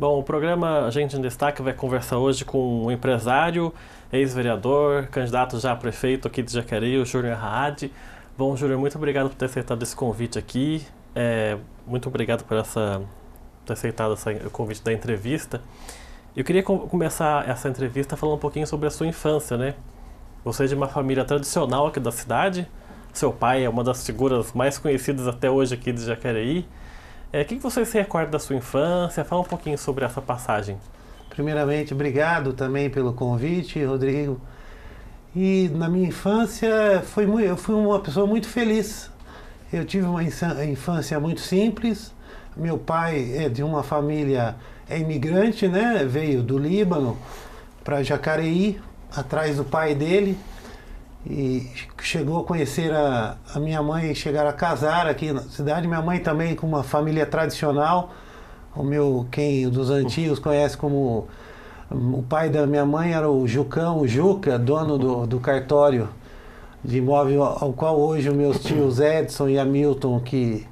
Bom, o programa Gente em Destaque vai conversar hoje com um empresário, ex-vereador, candidato já a prefeito aqui de Jacareí, o Júnior Raad. Bom, Júnior, muito obrigado por ter aceitado esse convite aqui. Muito obrigado por ter aceitado o convite da entrevista. Eu queria começar essa entrevista falando um pouquinho sobre a sua infância, né? Você é de uma família tradicional aqui da cidade. Seu pai é uma das figuras mais conhecidas até hoje aqui de Jacareí. O que você se recorda da sua infância? Fala um pouquinho sobre essa passagem. Primeiramente, obrigado também pelo convite, Rodrigo. E na minha infância, eu fui uma pessoa muito feliz. Eu tive uma infância muito simples. Meu pai é de uma família imigrante, né? Veio do Líbano para Jacareí, atrás do pai dele. E chegou a conhecer a minha mãe, chegaram a casar aqui na cidade. Minha mãe também com uma família tradicional. Quem dos antigos conhece como... O pai da minha mãe era o Juca, dono do cartório de imóvel, ao qual hoje os meus tios Edson e Hamilton que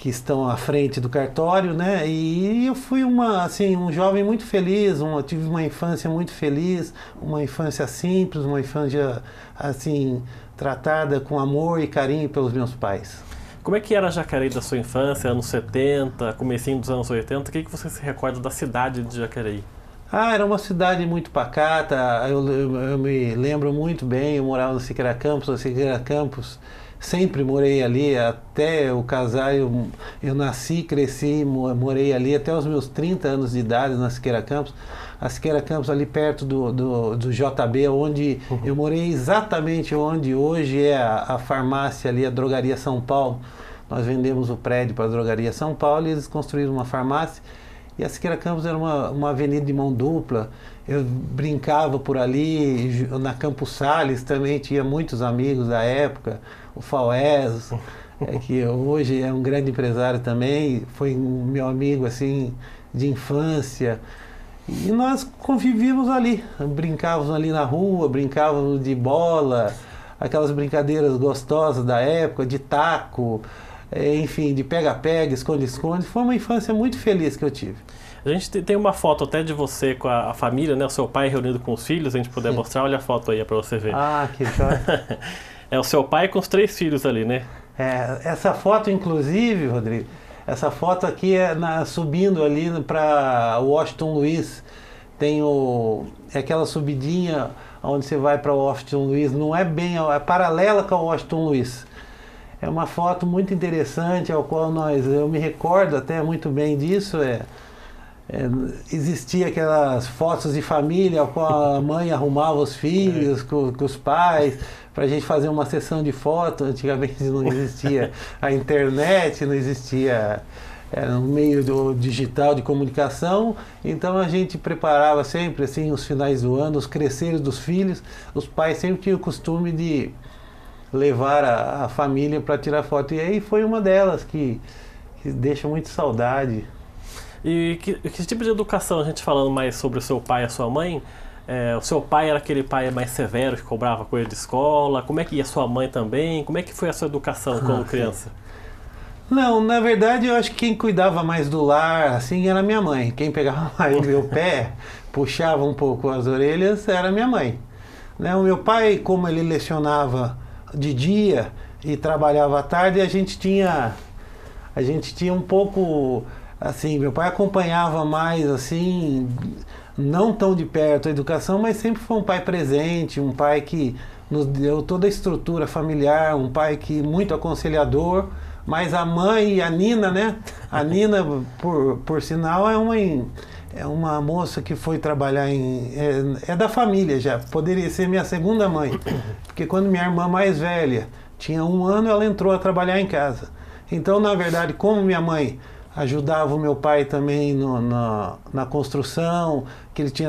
estão à frente do cartório, né? E eu fui um jovem muito feliz, tive uma infância muito feliz, uma infância simples, uma infância assim tratada com amor e carinho pelos meus pais. Como é que era Jacareí da sua infância, anos 70, comecinho dos anos 80? O que você se recorda da cidade de Jacareí? Era uma cidade muito pacata, eu me lembro muito bem, eu morava no Siqueira Campos, sempre morei ali, até eu casar, eu nasci, cresci, morei ali até os meus 30 anos de idade na Siqueira Campos. A Siqueira Campos ali perto do JB, onde eu morei exatamente onde hoje é a farmácia ali, a Drogaria São Paulo. Nós vendemos o prédio para a Drogaria São Paulo e eles construíram uma farmácia. E a Siqueira Campos era uma avenida de mão dupla. Eu brincava por ali, na Campos Sales também tinha muitos amigos da época, o Faués, que hoje é um grande empresário também, foi um meu amigo assim de infância. E nós convivíamos ali, brincávamos ali na rua, brincávamos de bola, aquelas brincadeiras gostosas da época, de taco, enfim, de pega-pega, esconde-esconde. Foi uma infância muito feliz que eu tive. A gente tem uma foto até de você com a família, né? O seu pai reunido com os filhos, a gente puder mostrar, olha a foto aí para você ver. Que joia. É o seu pai com os 3 filhos ali, né? Essa foto, inclusive, Rodrigo, essa foto aqui é subindo ali para Washington Luiz. Tem aquela subidinha onde você vai para Washington Luiz, não é bem, é paralela com a Washington Luiz. É uma foto muito interessante, ao qual eu me recordo até muito bem disso. Existia aquelas fotos de família, ao qual a mãe arrumava os filhos com os pais, para a gente fazer uma sessão de foto. Antigamente não existia a internet, não existia um meio digital de comunicação, então a gente preparava sempre assim os finais do ano, os cresceres dos filhos. Os pais sempre tinham o costume de levar a família para tirar foto, e aí foi uma delas que deixa muito saudade. E que tipo de educação, a gente falando mais sobre o seu pai e a sua mãe, o seu pai era aquele pai mais severo que cobrava coisa de escola? Como é que ia a sua mãe também? Como é que foi a sua educação quando criança? Não, na verdade eu acho que quem cuidava mais do lar, assim, era minha mãe. Quem pegava mais o meu pé, puxava um pouco as orelhas, era minha mãe. Né? O meu pai, como ele lecionava de dia e trabalhava à tarde, a gente tinha um pouco... Assim, meu pai acompanhava mais, assim, não tão de perto a educação, mas sempre foi um pai presente, um pai que nos deu toda a estrutura familiar, um pai que muito aconselhador. Mas a mãe e a Nina, né? A Nina, por sinal, é uma moça que foi trabalhar é da família já, poderia ser minha segunda mãe. Porque quando minha irmã mais velha tinha 1 ano, ela entrou a trabalhar em casa. Então, na verdade, como minha mãe ajudava o meu pai também na construção, que ele tinha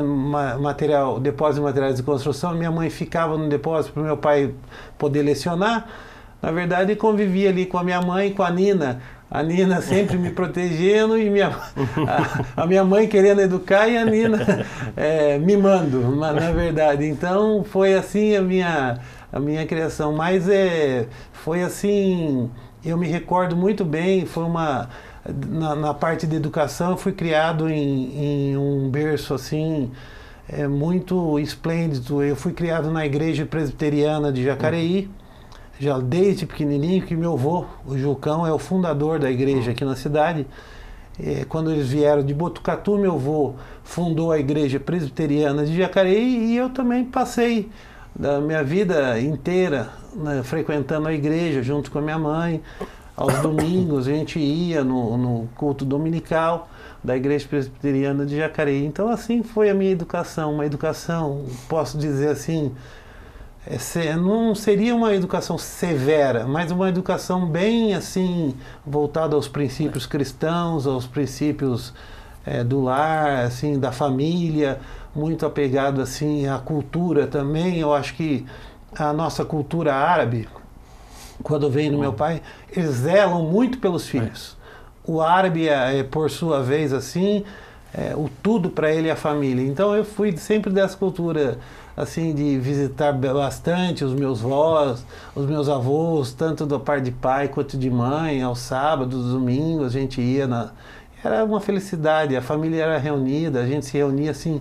depósito de materiais de construção, minha mãe ficava no depósito para o meu pai poder lecionar. Na verdade, convivia ali com a minha mãe, com a Nina. A Nina sempre me protegendo e a minha mãe querendo educar e a Nina mimando, na verdade. Então, foi assim a minha criação. Mas foi assim, eu me recordo muito bem, na parte de educação, eu fui criado em um berço assim, muito esplêndido. Eu fui criado na igreja presbiteriana de Jacareí, já desde pequenininho, que meu avô, o Jucão, é o fundador da igreja aqui na cidade. Quando eles vieram de Botucatu, meu avô fundou a igreja presbiteriana de Jacareí, e eu também passei da minha vida inteira, né, frequentando a igreja junto com a minha mãe. Aos domingos a gente ia no culto dominical da igreja presbiteriana de Jacareí. Então assim foi a minha educação, uma educação, posso dizer assim, não seria uma educação severa, mas uma educação bem assim, voltada aos princípios cristãos, aos princípios do lar, assim, da família, muito apegado assim à cultura também. Eu acho que a nossa cultura árabe, quando vem no meu pai, eles zelam muito pelos filhos. O árabe por sua vez, assim, o tudo para ele é a família. Então eu fui sempre dessa cultura, assim, de visitar bastante os meus vós, os meus avós, tanto da parte de pai quanto de mãe. Aos sábados, domingos, a gente ia Era uma felicidade, a família era reunida, a gente se reunia, assim,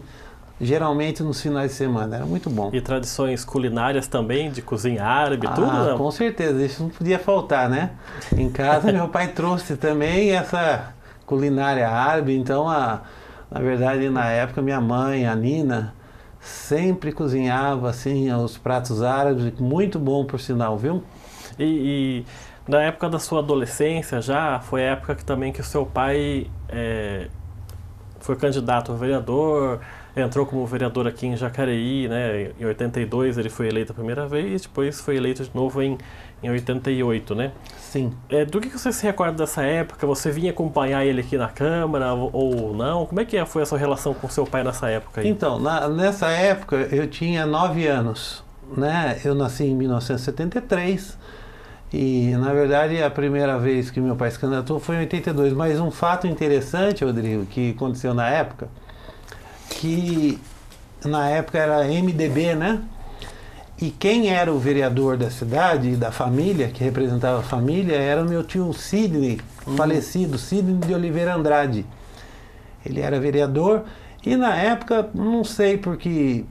geralmente nos finais de semana, era muito bom. E tradições culinárias também, de cozinha árabe, tudo? Não? Com certeza, isso não podia faltar, né? Em casa meu pai trouxe também essa culinária árabe, então na verdade na época minha mãe, a Nina, sempre cozinhava assim os pratos árabes, muito bom por sinal, viu? E na época da sua adolescência já, foi a época também que o seu pai foi candidato a vereador, entrou como vereador aqui em Jacareí, né? Em 82 ele foi eleito a primeira vez, depois foi eleito de novo em 88, né? Sim. Do que você se recorda dessa época? Você vinha acompanhar ele aqui na Câmara ou não? Como é que foi a sua relação com seu pai nessa época aí? Então, nessa época eu tinha 9 anos, né? Eu nasci em 1973 e, na verdade, a primeira vez que meu pai se candidatou foi em 82. Mas um fato interessante, Rodrigo, que aconteceu na época, que na época era MDB, né? E quem era o vereador da cidade e da família, que representava a família, era o meu tio Sidney, falecido, Sidney de Oliveira Andrade. Ele era vereador e na época, não sei por que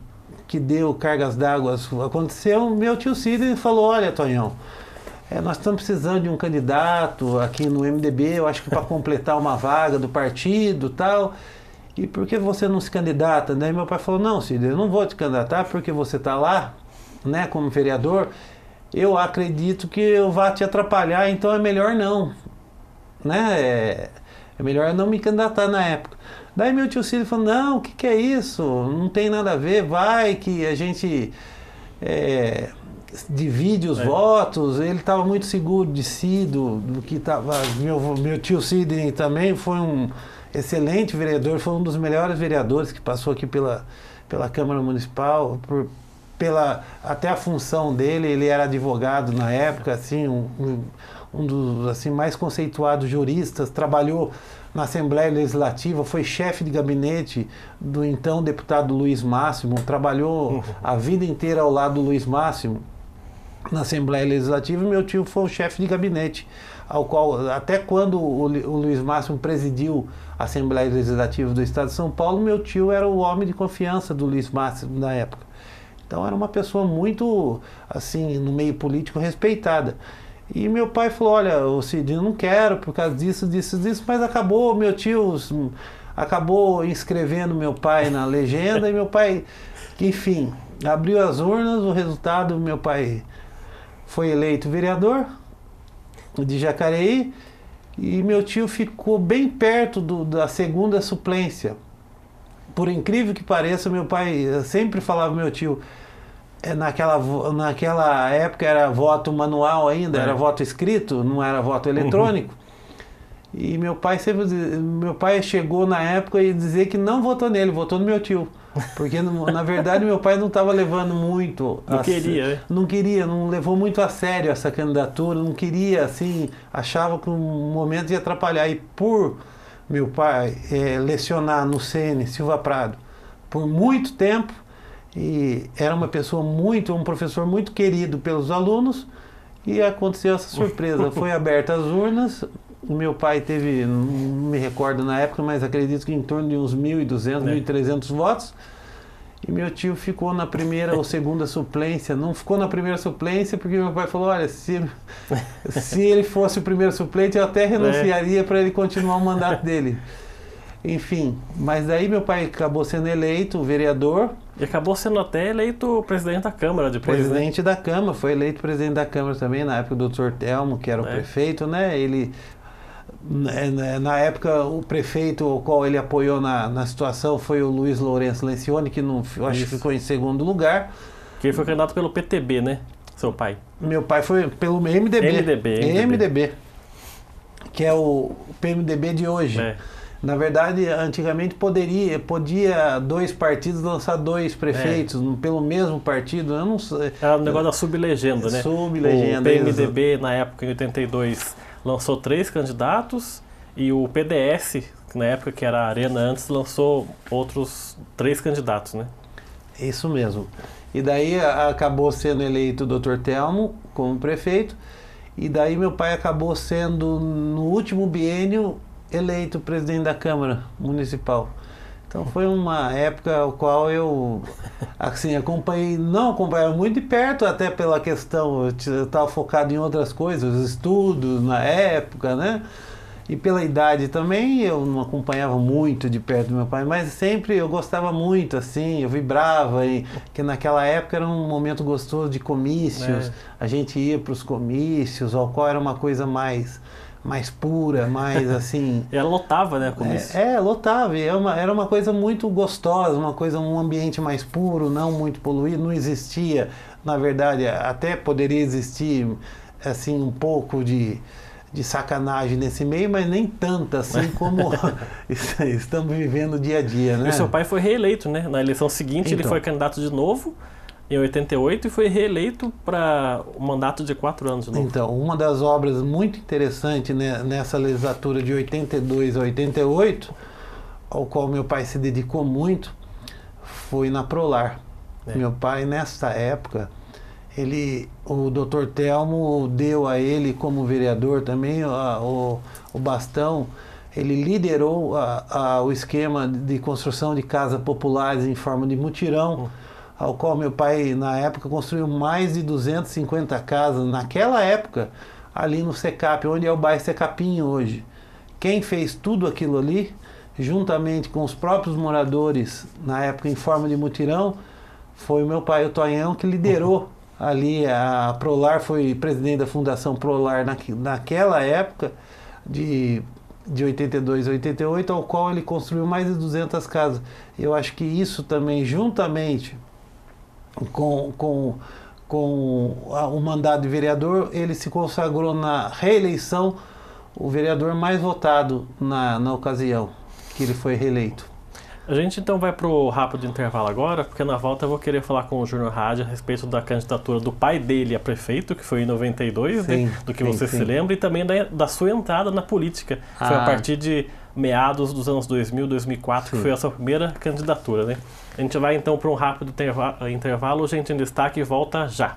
deu cargas d'água, aconteceu, meu tio Sidney falou: olha, Tonhão, nós estamos precisando de um candidato aqui no MDB, eu acho que para completar uma vaga do partido e tal. E por que você não se candidata? Daí meu pai falou: não, Sidney, eu não vou te candidatar porque você está lá, né, como vereador. Eu acredito que eu vá te atrapalhar, então é melhor não, né? É melhor não me candidatar na época. Daí meu tio Cílio falou: não, o que é isso? Não tem nada a ver, vai que a gente divide os votos. Ele estava muito seguro de si, do que estava. Meu tio Sidney também foi um excelente vereador, foi um dos melhores vereadores que passou aqui pela Câmara Municipal, até a função dele. Ele era advogado na época, assim, um dos assim, mais conceituados juristas, trabalhou na Assembleia Legislativa, foi chefe de gabinete do então deputado Luiz Máximo, trabalhou a vida inteira ao lado do Luiz Máximo na Assembleia Legislativa. Meu tio foi o chefe de gabinete, ao qual, até quando o Luiz Máximo presidiu a Assembleia Legislativa do Estado de São Paulo, meu tio era o homem de confiança do Luiz Máximo na época. Então era uma pessoa muito, assim, no meio político, respeitada. E meu pai falou: olha, Sidney, eu não quero por causa disso, mas acabou, meu tio acabou inscrevendo meu pai na legenda, e meu pai, enfim, abriu as urnas, o resultado, meu pai foi eleito vereador de Jacareí, e meu tio ficou bem perto da segunda suplência. Por incrível que pareça, meu pai sempre falava, meu tio, naquela época era voto manual ainda, era voto escrito, não era voto eletrônico. E meu pai chegou na época e dizer que não votou nele, votou no meu tio. Porque, na verdade, meu pai não estava levando muito... Não queria, não levou muito a sério essa candidatura, não queria, assim, achava que um momento ia atrapalhar. E por meu pai lecionar no CN Silva Prado por muito tempo, e era um professor muito querido pelos alunos, e aconteceu essa surpresa. Foi aberta as urnas, o meu pai teve, não me recordo na época, mas acredito que em torno de uns 1.200, 1.300 votos. E meu tio ficou na primeira ou segunda suplência. Não ficou na primeira suplência porque meu pai falou, olha, se ele fosse o primeiro suplente, eu até renunciaria para ele continuar o mandato dele. Enfim, mas daí meu pai acabou sendo eleito vereador. E acabou sendo até eleito presidente da Câmara depois, presidente da Câmara, foi eleito presidente da Câmara também, na época do Dr. Telmo, que era o prefeito, né? Ele, na época, o prefeito o qual ele apoiou na situação foi o Luiz Lourenço Lencioni, que não, eu acho que ficou em segundo lugar. Que ele foi candidato pelo PTB, né? Seu pai. Meu pai foi pelo MDB, que é o PMDB de hoje. Na verdade, antigamente podia dois partidos lançar dois prefeitos pelo mesmo partido, eu não sei. Era o negócio da sublegenda, né? Sublegenda. O PMDB, na época, em 82, lançou 3 candidatos e o PDS, na época que era a Arena antes, lançou outros 3 candidatos, né? Isso mesmo. E daí acabou sendo eleito o Dr. Telmo como prefeito, e daí meu pai acabou sendo, no último biênio, eleito presidente da Câmara Municipal. Então foi uma época ao qual eu assim, não acompanhava muito de perto, até pela questão, eu estava focado em outras coisas, estudos na época, né? E pela idade também eu não acompanhava muito de perto do meu pai, mas sempre eu gostava muito, assim, eu vibrava, que naquela época era um momento gostoso de comícios, a gente ia para os comícios, ao qual era uma coisa mais pura, mais assim... E ela lotava, né, comício? Lotava, e era uma coisa muito gostosa, um ambiente mais puro, não muito poluído, não existia, na verdade, até poderia existir, assim, um pouco de sacanagem nesse meio, mas nem tanta assim como estamos vivendo dia a dia, né? E seu pai foi reeleito, né? Na eleição seguinte ele foi candidato de novo, em 88, e foi reeleito para um mandato de 4 anos de novo. Então, uma das obras muito interessantes, né, nessa legislatura de 82 a 88, ao qual meu pai se dedicou muito, foi na Prolar. Meu pai, nessa época, o Dr. Telmo deu a ele como vereador também o bastão. Ele liderou o esquema de construção de casas populares em forma de mutirão, ao qual meu pai, na época, construiu mais de 250 casas, naquela época, ali no Secap, onde é o bairro Secapinho hoje. Quem fez tudo aquilo ali, juntamente com os próprios moradores, na época em forma de mutirão, foi o meu pai, o Tonhão, que liderou ali a Prolar, foi presidente da Fundação Prolar naquela época, de 82 a 88, ao qual ele construiu mais de 200 casas. Eu acho que isso também, juntamente com o mandato de vereador, ele se consagrou na reeleição o vereador mais votado na ocasião que ele foi reeleito. A gente então vai para o rápido intervalo agora, porque na volta eu vou querer falar com o Júnior Hadi a respeito da candidatura do pai dele a prefeito, que foi em 92, né, do que você se lembra, e também da sua entrada na política. Foi a partir de meados dos anos 2000, 2004, que foi a sua primeira candidatura, né? A gente vai então para um rápido intervalo, Gente em Destaque, e volta já.